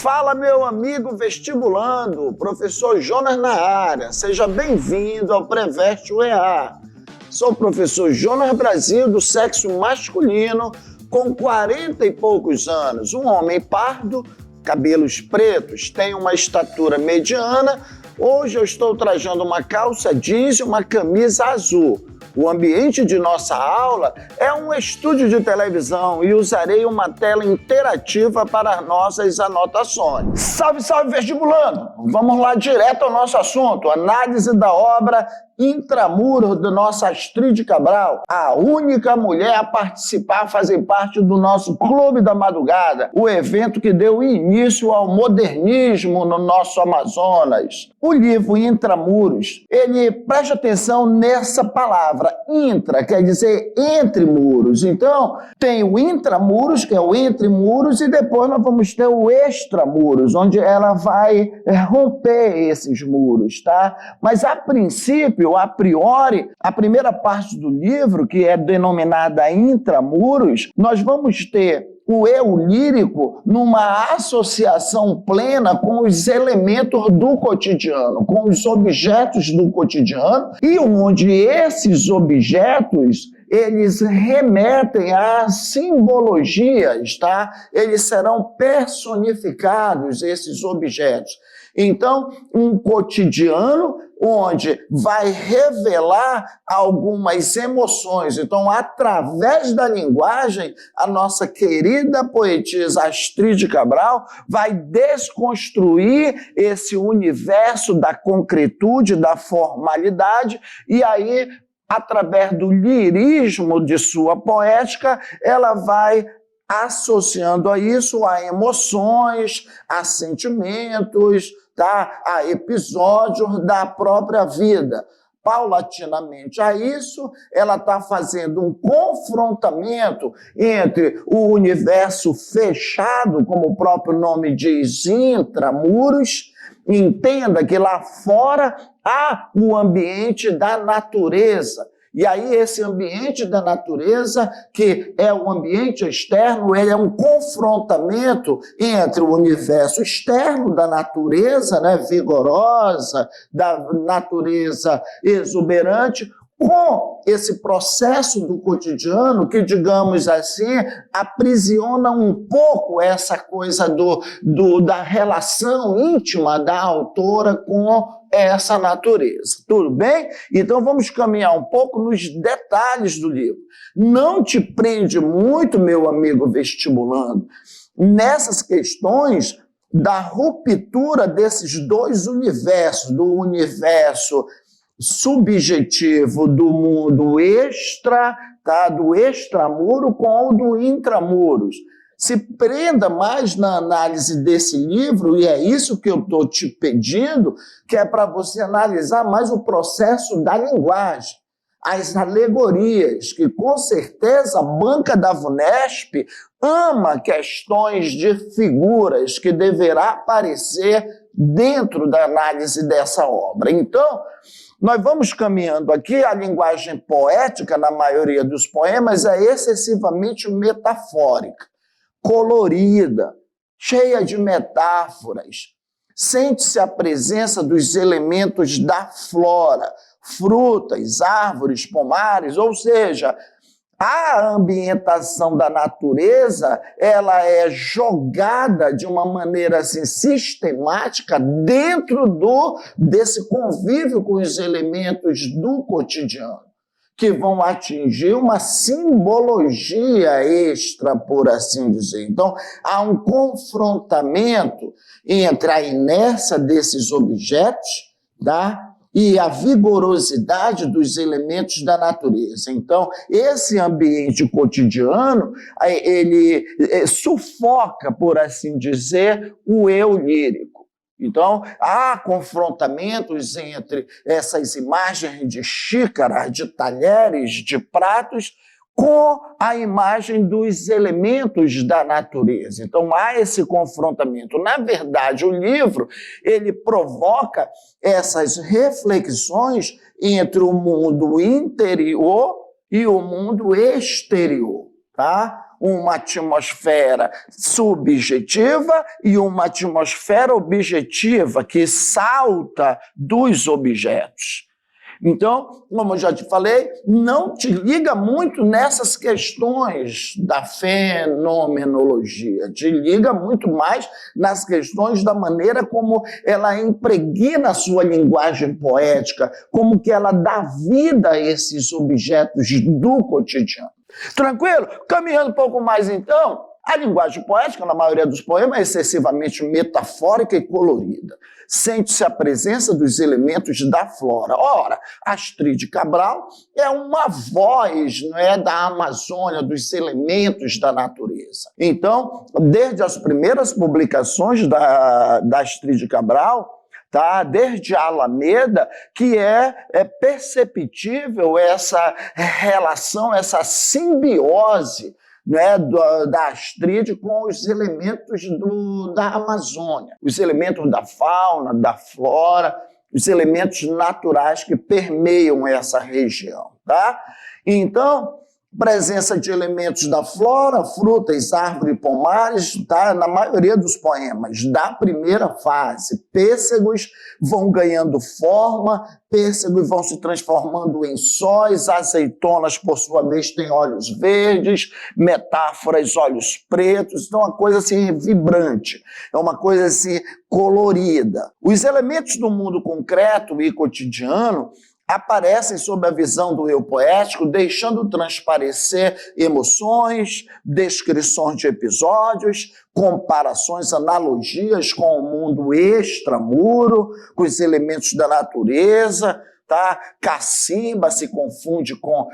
Fala, meu amigo vestibulando, professor Jonas na área. Seja bem-vindo ao Preveste UEA. Sou o professor Jonas Brasil, do sexo masculino, com 40 e poucos anos, um homem pardo, cabelos pretos, tem uma estatura mediana. Hoje eu estou trajando uma calça jeans e uma camisa azul. O ambiente de nossa aula é um estúdio de televisão e usarei uma tela interativa para nossas anotações. Salve, salve, vestibulando! Vamos lá direto ao nosso assunto, análise da obra Intramuros, da nossa Astrid Cabral, a única mulher a participar, a fazer parte do nosso Clube da Madrugada, o evento que deu início ao modernismo no nosso Amazonas. O livro Intramuros, ele preste atenção nessa palavra, intra, quer dizer entre muros. Então, tem o intramuros, que é o entre muros, e depois nós vamos ter o extramuros, onde ela vai romper esses muros, tá? Mas a princípio, a priori, a primeira parte do livro, que é denominada Intramuros, nós vamos ter o eu lírico numa associação plena com os elementos do cotidiano, com os objetos do cotidiano, e onde esses objetos eles remetem a simbologias, tá? Eles serão personificados, esses objetos. Então, um cotidiano onde vai revelar algumas emoções. Então, através da linguagem, a nossa querida poetisa Astrid Cabral vai desconstruir esse universo da concretude, da formalidade, e aí, através do lirismo de sua poética, ela vai associando a isso a emoções, a sentimentos, tá? A episódios da própria vida. Paulatinamente a isso, ela está fazendo um confrontamento entre o universo fechado, como o próprio nome diz, intramuros. Entenda que lá fora há o ambiente da natureza. E aí esse ambiente da natureza, que é o ambiente externo, ele é um confrontamento entre o universo externo da natureza, né, vigorosa, da natureza exuberante, com esse processo do cotidiano que, digamos assim, aprisiona um pouco essa coisa da relação íntima da autora com essa natureza. Tudo bem? Então vamos caminhar um pouco nos detalhes do livro. Não te prende muito, meu amigo vestibulando, nessas questões da ruptura desses dois universos, do universo subjetivo do mundo extra, tá? Do extramuro com o do intramuros. Se prenda mais na análise desse livro, e é isso que eu estou te pedindo, que é para você analisar mais o processo da linguagem, as alegorias, que com certeza a banca da VUNESP ama questões de figuras que deverá aparecer dentro da análise dessa obra. Então, nós vamos caminhando aqui, a linguagem poética, na maioria dos poemas, é excessivamente metafórica, colorida, cheia de metáforas. Sente-se a presença dos elementos da flora, frutas, árvores, pomares, ou seja, a ambientação da natureza, ela é jogada de uma maneira assim, sistemática dentro desse convívio com os elementos do cotidiano, que vão atingir uma simbologia extra, por assim dizer. Então, há um confrontamento entre a inércia desses objetos, tá? E a vigorosidade dos elementos da natureza. Então, esse ambiente cotidiano, ele sufoca, por assim dizer, o eu lírico. Então, há confrontamentos entre essas imagens de xícaras, de talheres, de pratos, com a imagem dos elementos da natureza. Então, há esse confrontamento. Na verdade, o livro, ele provoca essas reflexões entre o mundo interior e o mundo exterior, tá? uma atmosfera subjetiva e uma atmosfera objetiva que salta dos objetos. Então, como eu já te falei, não te liga muito nessas questões da fenomenologia, te liga muito mais nas questões da maneira como ela impregna a sua linguagem poética, como que ela dá vida a esses objetos do cotidiano. Tranquilo? Caminhando um pouco mais então, a linguagem poética, na maioria dos poemas, é excessivamente metafórica e colorida. Sente-se a presença dos elementos da flora. Ora, Astrid Cabral é uma voz, não é, da Amazônia, dos elementos da natureza. Então, desde as primeiras publicações da Astrid Cabral, tá? Desde a Alameda, que é perceptível essa relação, essa simbiose, né, da Astrid com os elementos da Amazônia, os elementos da fauna, da flora, os elementos naturais que permeiam essa região. Tá? Então, presença de elementos da flora, frutas, árvores, pomares, tá? Na maioria dos poemas da primeira fase. Pêssegos vão ganhando forma, pêssegos vão se transformando em sóis, azeitonas, por sua vez, têm olhos verdes, metáforas, olhos pretos, então é uma coisa assim vibrante, é uma coisa assim colorida. Os elementos do mundo concreto e cotidiano aparecem sob a visão do eu poético, deixando transparecer emoções, descrições de episódios, comparações, analogias com o mundo extramuro, com os elementos da natureza. Tá? Cacimba se confunde com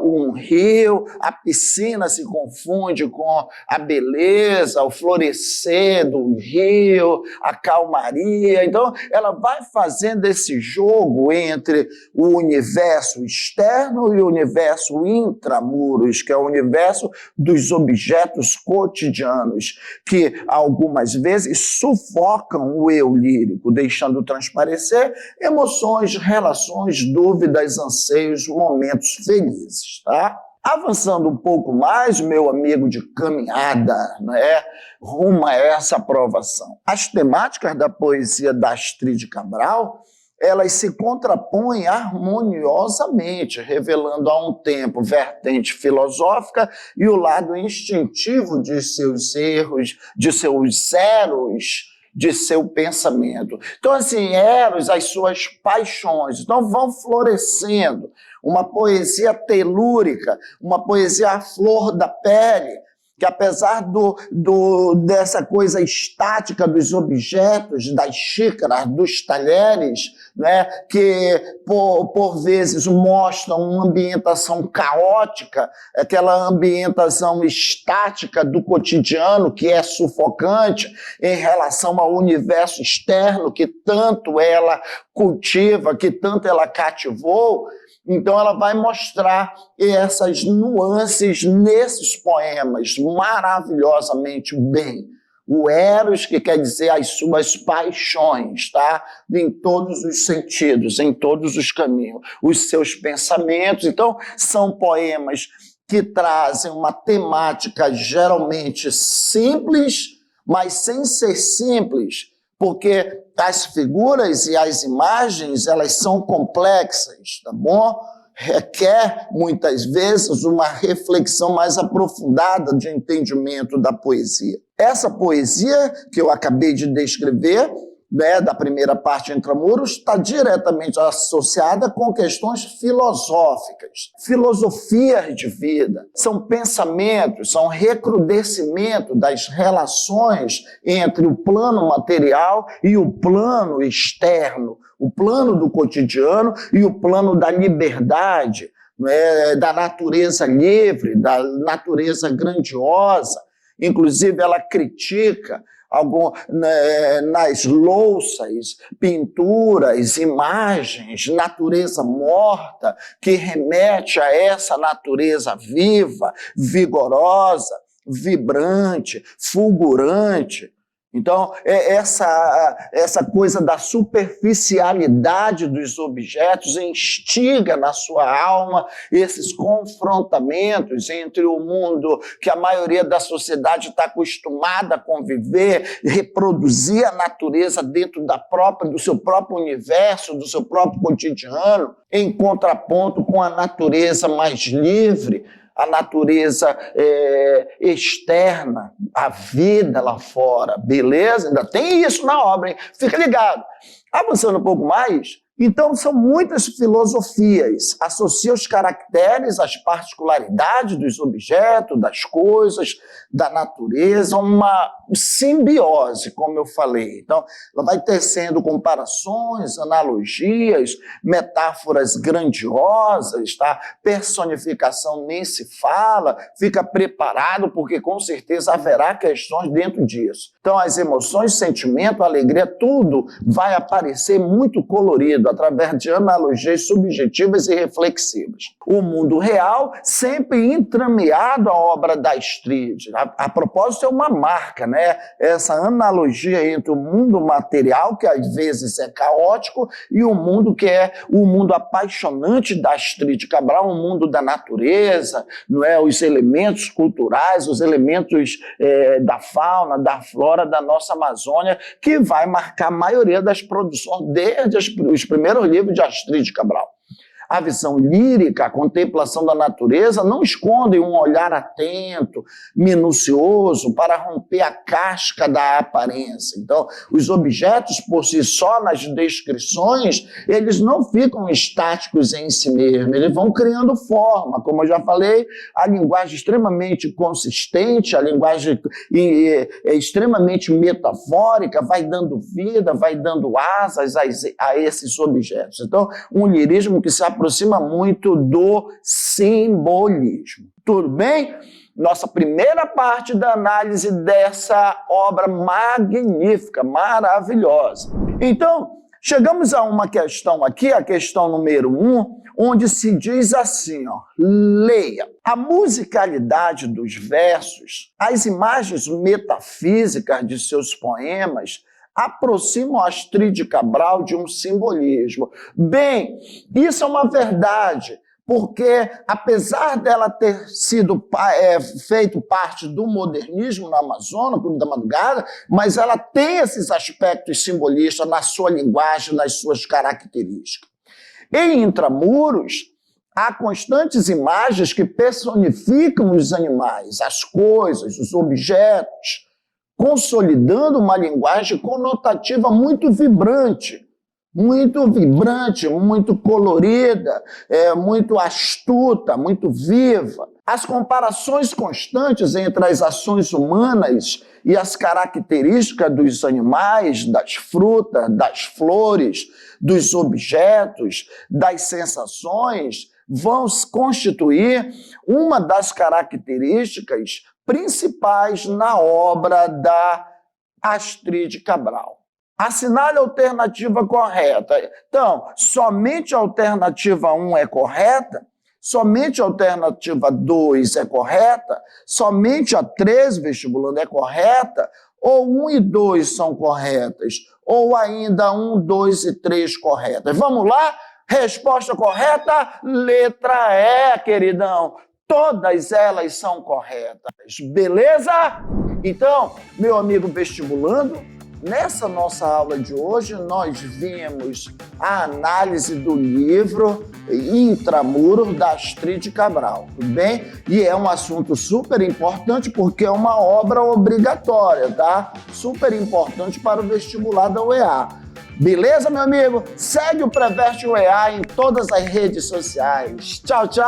um rio, a piscina se confunde com a beleza, o florescer do rio, a calmaria. Então, ela vai fazendo esse jogo entre o universo externo e o universo intramuros, que é o universo dos objetos cotidianos, que algumas vezes sufocam o eu lírico, deixando transparecer emoções, relações, dúvidas, anseios, momentos felizes, tá? Avançando um pouco mais, meu amigo de caminhada, né, rumo a essa aprovação. As temáticas da poesia da Astrid Cabral, elas se contrapõem harmoniosamente, revelando a um tempo vertente filosófica e o lado instintivo de seus erros, de seus eros, de seu pensamento. Então, assim, eros, as suas paixões, então vão florescendo. Uma poesia telúrica, uma poesia à flor da pele, que apesar dessa coisa estática dos objetos, das xícaras, dos talheres, né, que por vezes mostram uma ambientação caótica, aquela ambientação estática do cotidiano que é sufocante em relação ao universo externo que tanto ela cultiva, que tanto ela cativou. Então ela vai mostrar essas nuances nesses poemas maravilhosamente bem. O eros, que quer dizer as suas paixões, tá? Em todos os sentidos, em todos os caminhos. Os seus pensamentos. Então, são poemas que trazem uma temática geralmente simples, mas sem ser simples, porque as figuras e as imagens, elas são complexas, tá bom? Requer, muitas vezes, uma reflexão mais aprofundada de entendimento da poesia. Essa poesia que eu acabei de descrever, né, da primeira parte Intramuros, está diretamente associada com questões filosóficas, filosofias de vida. São pensamentos, são recrudescimento das relações entre o plano material e o plano externo, o plano do cotidiano e o plano da liberdade, né, da natureza livre, da natureza grandiosa. Inclusive, ela critica nas louças, pinturas, imagens, natureza morta, que remete a essa natureza viva, vigorosa, vibrante, fulgurante. Então, essa coisa da superficialidade dos objetos instiga na sua alma esses confrontamentos entre o mundo que a maioria da sociedade está acostumada a conviver, reproduzir a natureza dentro do seu próprio universo, do seu próprio cotidiano, em contraponto com a natureza mais livre, a natureza externa, a vida lá fora, beleza? Ainda tem isso na obra, hein? Fica ligado. Avançando um pouco mais, então são muitas filosofias, associam os caracteres, as particularidades dos objetos, das coisas, da natureza, uma simbiose, como eu falei. Então, ela vai tecendo comparações, analogias, metáforas grandiosas, tá? Personificação nem se fala, fica preparado, porque com certeza haverá questões dentro disso. Então, as emoções, sentimento, alegria, tudo vai aparecer muito colorido, através de analogias subjetivas e reflexivas. O mundo real sempre entrameado à obra da Astríade. A propósito, é uma marca, né? Essa analogia entre o mundo material, que às vezes é caótico, e o mundo que é o mundo apaixonante da Astríade Cabral, o mundo da natureza, não é? Os elementos culturais, os elementos da fauna, da flora da nossa Amazônia, que vai marcar a maioria das produções desde os primeiros livros de Astríade Cabral. A visão lírica, a contemplação da natureza não esconde um olhar atento, minucioso, para romper a casca da aparência. Então, os objetos por si só, nas descrições, eles não ficam estáticos em si mesmos, eles vão criando forma. Como eu já falei, a linguagem extremamente consistente, a linguagem extremamente metafórica, vai dando vida, vai dando asas a esses objetos. Então, um lirismo que se aproxima muito do simbolismo. Tudo bem? Nossa primeira parte da análise dessa obra magnífica, maravilhosa. Então, chegamos a uma questão aqui, a questão número 1, onde se diz assim, ó, leia. A musicalidade dos versos, as imagens metafísicas de seus poemas, aproximam a Astríade Cabral de um simbolismo. Bem, isso é uma verdade, porque apesar dela ter sido feito parte do modernismo no Amazonas, Clube da Madrugada, mas ela tem esses aspectos simbolistas na sua linguagem, nas suas características. Em Intramuros, há constantes imagens que personificam os animais, as coisas, os objetos, consolidando uma linguagem conotativa muito vibrante, muito colorida, muito astuta, muito viva. As comparações constantes entre as ações humanas e as características dos animais, das frutas, das flores, dos objetos, das sensações, vão constituir uma das características principais na obra da Astríade Cabral. Assinale a alternativa correta. Então, somente a alternativa 1 é correta? Somente a alternativa 2 é correta? Somente a 3, vestibulando, é correta? Ou 1 e 2 são corretas? Ou ainda 1, 2 e 3 corretas? Vamos lá? Resposta correta, letra E, queridão. Todas elas são corretas, beleza? Então, meu amigo vestibulando, nessa nossa aula de hoje, nós vimos a análise do livro Intramuros, da Astríade Cabral, tudo bem? E é um assunto super importante porque é uma obra obrigatória, tá? Super importante para o vestibular da UEA. Beleza, meu amigo? Segue o Preveste UEA em todas as redes sociais. Tchau, tchau!